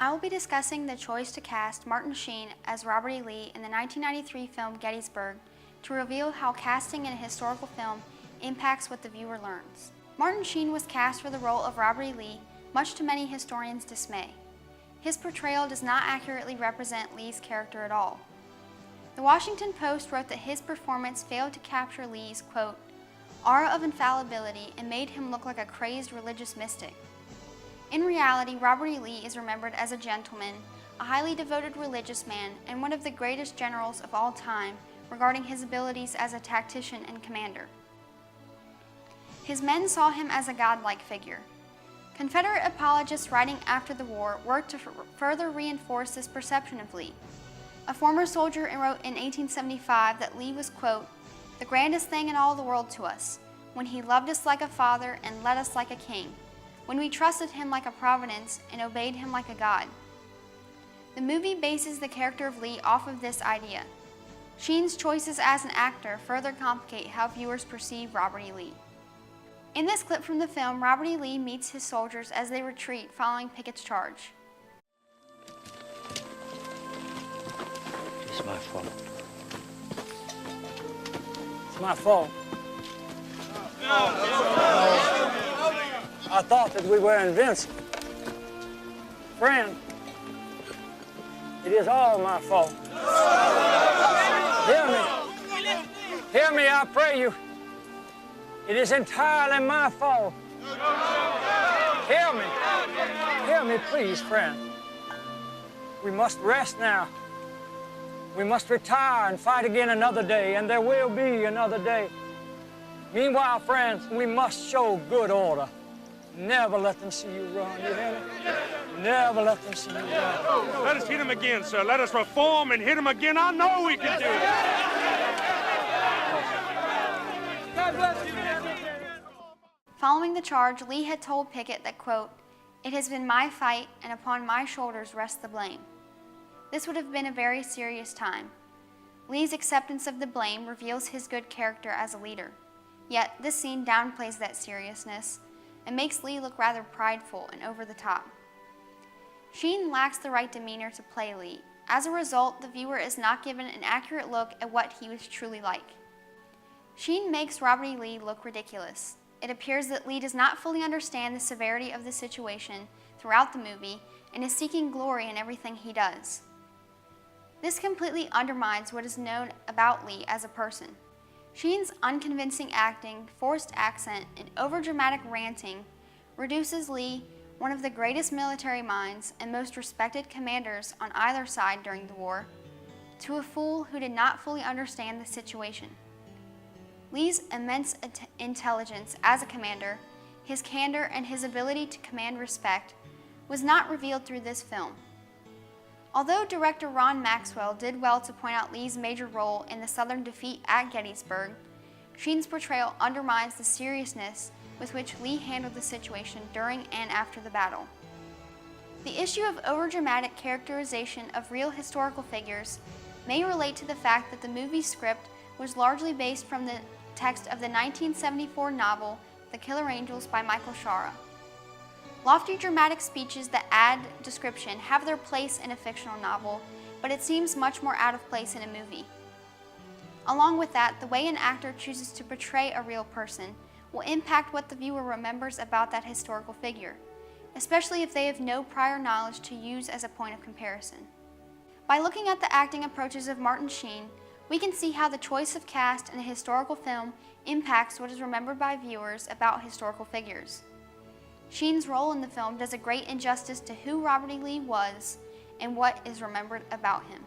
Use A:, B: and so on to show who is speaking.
A: I will be discussing the choice to cast Martin Sheen as Robert E. Lee in the 1993 film Gettysburg to reveal how casting in a historical film impacts what the viewer learns. Martin Sheen was cast for the role of Robert E. Lee, much to many historians' dismay. His portrayal does not accurately represent Lee's character at all. The Washington Post wrote that his performance failed to capture Lee's, quote, aura of infallibility and made him look like a crazed religious mystic. In reality, Robert E. Lee is remembered as a gentleman, a highly devoted religious man, and one of the greatest generals of all time regarding his abilities as a tactician and commander. His men saw him as a godlike figure. Confederate apologists writing after the war worked to further reinforce this perception of Lee. A former soldier wrote in 1875 that Lee was, quote, the grandest thing in all the world to us, when he loved us like a father and led us like a king, when we trusted him like a providence and obeyed him like a god. The movie bases the character of Lee off of this idea. Sheen's choices as an actor further complicate how viewers perceive Robert E. Lee. In this clip from the film, Robert E. Lee meets his soldiers as they retreat following Pickett's charge.
B: It's my fault. It's my fault. I thought that we were invincible. Friend, it is all my fault. Hear me. Hear me, I pray you. It is entirely my fault. Hear me. Hear me, please, friend. We must rest now. We must retire and fight again another day, and there will be another day. Meanwhile, friends, we must show good order. Never let them see you run, you hear me? Never let them see you run.
C: Let us hit him again, sir. Let us reform and hit him again. I know we can do it.
B: God bless you.
A: Following the charge, Lee had told Pickett that, quote, it has been my fight and upon my shoulders rests the blame. This would have been a very serious time. Lee's acceptance of the blame reveals his good character as a leader. Yet, this scene downplays that seriousness and makes Lee look rather prideful and over the top. Sheen lacks the right demeanor to play Lee. As a result, the viewer is not given an accurate look at what he was truly like. Sheen makes Robert E. Lee look ridiculous. It appears that Lee does not fully understand the severity of the situation throughout the movie and is seeking glory in everything he does. This completely undermines what is known about Lee as a person. Sheen's unconvincing acting, forced accent, and overdramatic ranting reduces Lee, one of the greatest military minds and most respected commanders on either side during the war, to a fool who did not fully understand the situation. Lee's immense intelligence as a commander, his candor, and his ability to command respect was not revealed through this film. Although director Ron Maxwell did well to point out Lee's major role in the Southern defeat at Gettysburg, Sheen's portrayal undermines the seriousness with which Lee handled the situation during and after the battle. The issue of overdramatic characterization of real historical figures may relate to the fact that the movie's script was largely based from the text of the 1974 novel The Killer Angels by Michael Shara. Lofty dramatic speeches that add description have their place in a fictional novel, but it seems much more out of place in a movie. Along with that, the way an actor chooses to portray a real person will impact what the viewer remembers about that historical figure, especially if they have no prior knowledge to use as a point of comparison. By looking at the acting approaches of Martin Sheen, we can see how the choice of cast in a historical film impacts what is remembered by viewers about historical figures. Sheen's role in the film does a great injustice to who Robert E. Lee was and what is remembered about him.